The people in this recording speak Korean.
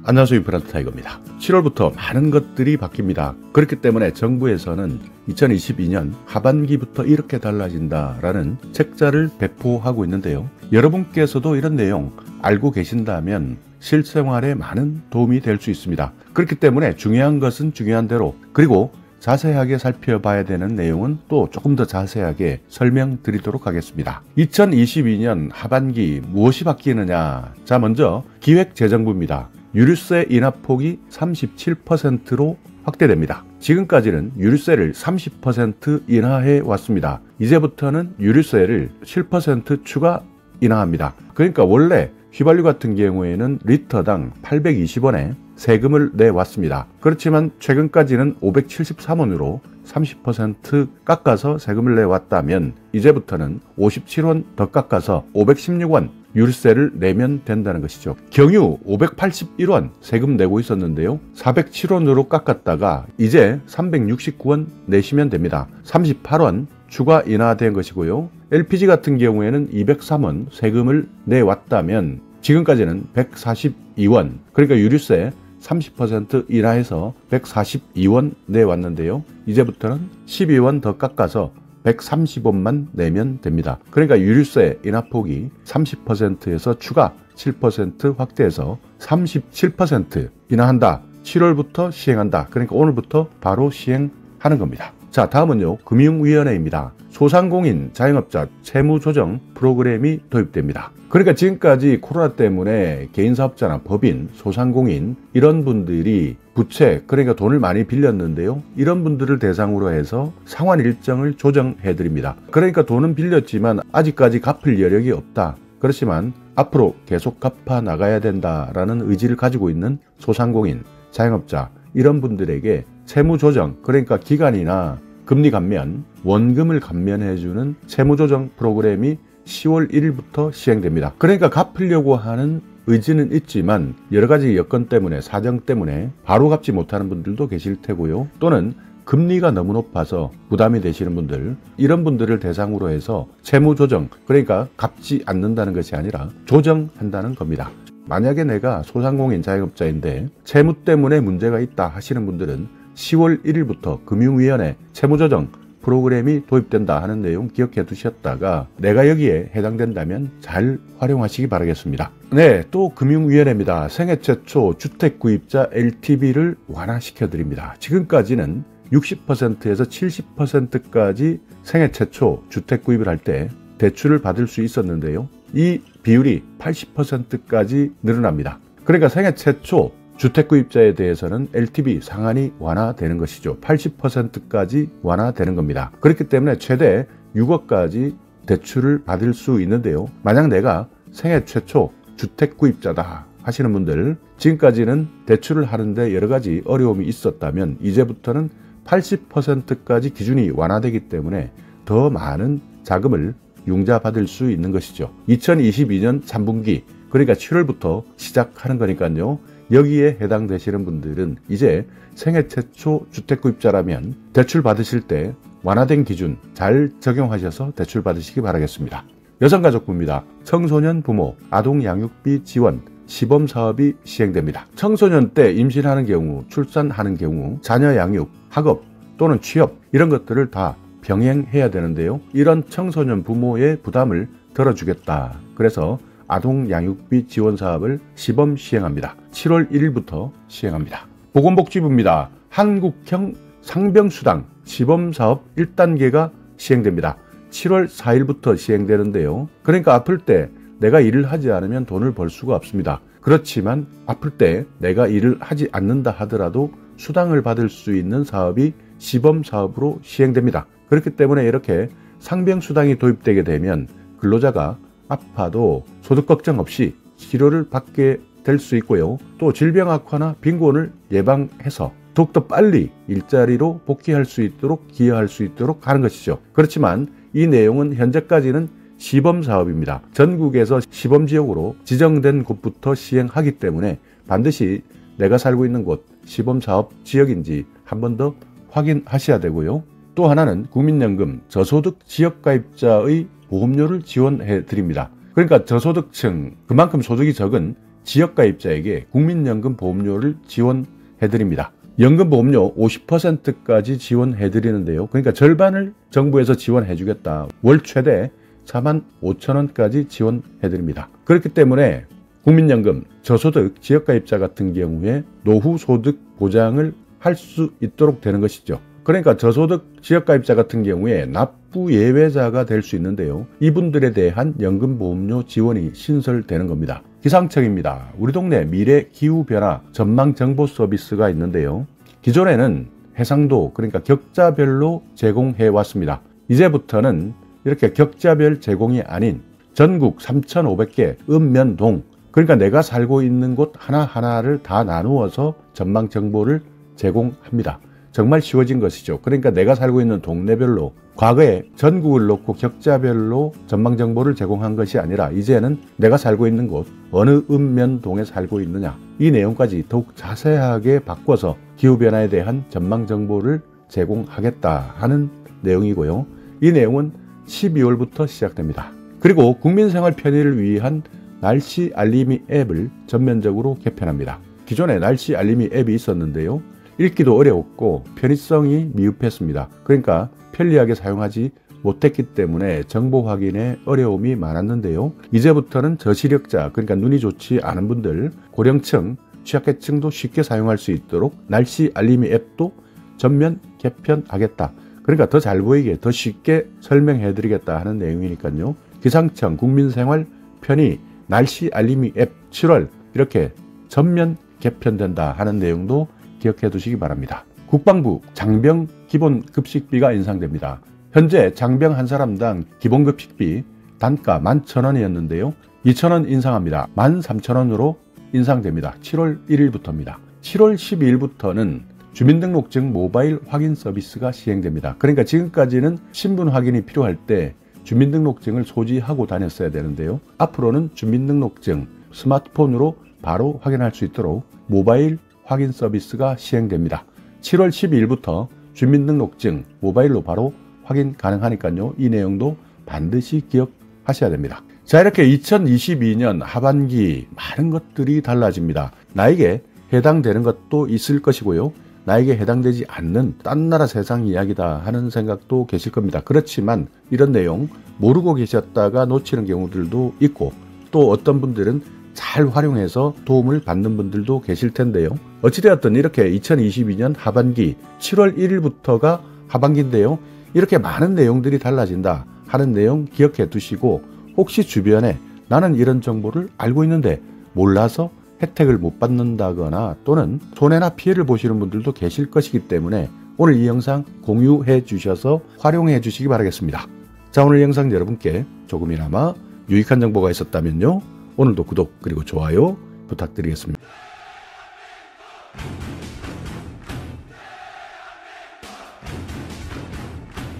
안녕하세요. 임플란트 타이거입니다. 7월부터 많은 것들이 바뀝니다. 그렇기 때문에 정부에서는 2022년 하반기부터 이렇게 달라진다라는 책자를 배포하고 있는데요. 여러분께서도 이런 내용 알고 계신다면 실생활에 많은 도움이 될 수 있습니다. 그렇기 때문에 중요한 것은 중요한 대로, 그리고 자세하게 살펴봐야 되는 내용은 또 조금 더 자세하게 설명드리도록 하겠습니다. 2022년 하반기 무엇이 바뀌느냐? 자, 먼저 기획재정부입니다. 유류세 인하폭이 37%로 확대됩니다. 지금까지는 유류세를 30% 인하해 왔습니다. 이제부터는 유류세를 7% 추가 인하합니다. 그러니까 원래 휘발유 같은 경우에는 리터당 820원에 세금을 내왔습니다. 그렇지만 최근까지는 573원으로 30% 깎아서 세금을 내왔다면 이제부터는 57원 더 깎아서 516원 유류세를 내면 된다는 것이죠. 경유 581원 세금 내고 있었는데요. 407원으로 깎았다가 이제 369원 내시면 됩니다. 38원 추가 인하된 것이고요. LPG 같은 경우에는 203원 세금을 내왔다면 지금까지는 142원, 그러니까 유류세 30% 인하해서 142원 내왔는데요. 이제부터는 12원 더 깎아서 130원만 내면 됩니다. 그러니까 유류세 인하폭이 30%에서 추가 7% 확대해서 37% 인하한다. 7월부터 시행한다. 그러니까 오늘부터 바로 시행하는 겁니다. 자, 다음은요. 금융위원회입니다. 소상공인 자영업자 채무조정 프로그램이 도입됩니다. 그러니까 지금까지 코로나 때문에 개인사업자나 법인, 소상공인 이런 분들이 부채, 그러니까 돈을 많이 빌렸는데요. 이런 분들을 대상으로 해서 상환 일정을 조정해 드립니다. 그러니까 돈은 빌렸지만 아직까지 갚을 여력이 없다. 그렇지만 앞으로 계속 갚아 나가야 된다라는 의지를 가지고 있는 소상공인, 자영업자 이런 분들에게 채무조정, 그러니까 기간이나 금리 감면, 원금을 감면해주는 채무조정 프로그램이 10월 1일부터 시행됩니다. 그러니까 갚으려고 하는 의지는 있지만 여러 가지 여건 때문에, 사정 때문에 바로 갚지 못하는 분들도 계실 테고요. 또는 금리가 너무 높아서 부담이 되시는 분들, 이런 분들을 대상으로 해서 채무조정, 그러니까 갚지 않는다는 것이 아니라 조정한다는 겁니다. 만약에 내가 소상공인 자영업자인데 채무 때문에 문제가 있다 하시는 분들은 10월 1일부터 금융위원회 채무조정 프로그램이 도입된다 하는 내용 기억해 두셨다가 내가 여기에 해당된다면 잘 활용하시기 바라겠습니다. 네, 또 금융위원회입니다. 생애 최초 주택구입자 LTV를 완화시켜 드립니다. 지금까지는 60%에서 70%까지 생애 최초 주택구입을 할 때 대출을 받을 수 있었는데요. 이 비율이 80%까지 늘어납니다. 그러니까 생애 최초 주택구입자에 대해서는 LTV 상한이 완화되는 것이죠. 80%까지 완화되는 겁니다. 그렇기 때문에 최대 6억까지 대출을 받을 수 있는데요. 만약 내가 생애 최초 주택구입자다 하시는 분들, 지금까지는 대출을 하는데 여러 가지 어려움이 있었다면 이제부터는 80%까지 기준이 완화되기 때문에 더 많은 자금을 융자받을 수 있는 것이죠. 2022년 3분기, 그러니까 7월부터 시작하는 거니까요. 여기에 해당되시는 분들은 이제 생애 최초 주택구입자라면 대출 받으실 때 완화된 기준 잘 적용하셔서 대출 받으시기 바라겠습니다. 여성가족부입니다. 청소년 부모 아동양육비 지원 시범사업이 시행됩니다. 청소년 때 임신하는 경우, 출산하는 경우 자녀 양육, 학업 또는 취업 이런 것들을 다 병행해야 되는데요. 이런 청소년 부모의 부담을 덜어주겠다. 그래서 아동양육비 지원 사업을 시범 시행합니다. 7월 1일부터 시행합니다. 보건복지부입니다. 한국형 상병수당 시범사업 1단계가 시행됩니다. 7월 4일부터 시행되는데요. 그러니까 아플 때 내가 일을 하지 않으면 돈을 벌 수가 없습니다. 그렇지만 아플 때 내가 일을 하지 않는다 하더라도 수당을 받을 수 있는 사업이 시범사업으로 시행됩니다. 그렇기 때문에 이렇게 상병수당이 도입되게 되면 근로자가 아파도 소득 걱정 없이 치료를 받게 될 수 있고요. 또 질병 악화나 빈곤을 예방해서 더욱더 빨리 일자리로 복귀할 수 있도록 기여할 수 있도록 하는 것이죠. 그렇지만 이 내용은 현재까지는 시범사업입니다. 전국에서 시범지역으로 지정된 곳부터 시행하기 때문에 반드시 내가 살고 있는 곳 시범사업 지역인지 한 번 더 확인하셔야 되고요. 또 하나는 국민연금 저소득 지역가입자의 보험료를 지원해 드립니다. 그러니까 저소득층, 그만큼 소득이 적은 지역가입자에게 국민연금 보험료를 지원해드립니다. 연금보험료 50%까지 지원해드리는데요. 그러니까 절반을 정부에서 지원해주겠다. 월 최대 45,000원까지 지원해드립니다. 그렇기 때문에 국민연금, 저소득, 지역가입자 같은 경우에 노후소득 보장을 할 수 있도록 되는 것이죠. 그러니까 저소득 지역가입자 같은 경우에 납부 예외자가 될 수 있는데요. 이분들에 대한 연금보험료 지원이 신설되는 겁니다. 기상청입니다. 우리 동네 미래 기후변화 전망정보 서비스가 있는데요. 기존에는 해상도, 그러니까 격자별로 제공해 왔습니다. 이제부터는 이렇게 격자별 제공이 아닌 전국 3,500개 읍면동, 그러니까 내가 살고 있는 곳 하나하나를 다 나누어서 전망정보를 제공합니다. 정말 쉬워진 것이죠. 그러니까 내가 살고 있는 동네별로, 과거에 전국을 놓고 격자별로 전망정보를 제공한 것이 아니라 이제는 내가 살고 있는 곳, 어느 읍면동에 살고 있느냐, 이 내용까지 더욱 자세하게 바꿔서 기후변화에 대한 전망정보를 제공하겠다 하는 내용이고요. 이 내용은 12월부터 시작됩니다. 그리고 국민생활 편의를 위한 날씨 알림이 앱을 전면적으로 개편합니다. 기존에 날씨 알림이 앱이 있었는데요. 읽기도 어려웠고 편의성이 미흡했습니다. 그러니까 편리하게 사용하지 못했기 때문에 정보 확인에 어려움이 많았는데요. 이제부터는 저시력자, 그러니까 눈이 좋지 않은 분들, 고령층, 취약계층도 쉽게 사용할 수 있도록 날씨 알림이 앱도 전면 개편하겠다. 그러니까 더 잘 보이게, 더 쉽게 설명해 드리겠다 하는 내용이니까요. 기상청, 국민생활 편의, 날씨 알림이 앱 7월 이렇게 전면 개편된다 하는 내용도 기억해 두시기 바랍니다. 국방부 장병 기본급식비가 인상됩니다. 현재 장병 한 사람당 기본급식비 단가 11,000원이었는데요. 2,000원 인상합니다. 13,000원으로 인상됩니다. 7월 1일부터입니다. 7월 12일부터는 주민등록증 모바일 확인 서비스가 시행됩니다. 그러니까 지금까지는 신분 확인이 필요할 때 주민등록증을 소지하고 다녔어야 되는데요. 앞으로는 주민등록증 스마트폰으로 바로 확인할 수 있도록 모바일 확인 서비스가 시행됩니다. 7월 12일부터 주민등록증 모바일로 바로 확인 가능하니까요. 이 내용도 반드시 기억하셔야 됩니다. 자, 이렇게 2022년 하반기 많은 것들이 달라집니다. 나에게 해당되는 것도 있을 것이고요. 나에게 해당되지 않는 딴 나라 세상 이야기다 하는 생각도 계실 겁니다. 그렇지만 이런 내용 모르고 계셨다가 놓치는 경우들도 있고 또 어떤 분들은 잘 활용해서 도움을 받는 분들도 계실 텐데요. 어찌되었든 이렇게 2022년 하반기 7월 1일부터가 하반기인데요. 이렇게 많은 내용들이 달라진다 하는 내용 기억해 두시고 혹시 주변에 나는 이런 정보를 알고 있는데 몰라서 혜택을 못 받는다거나 또는 손해나 피해를 보시는 분들도 계실 것이기 때문에 오늘 이 영상 공유해 주셔서 활용해 주시기 바라겠습니다. 자, 오늘 영상 여러분께 조금이나마 유익한 정보가 있었다면요. 오늘도 구독 그리고 좋아요 부탁드리겠습니다.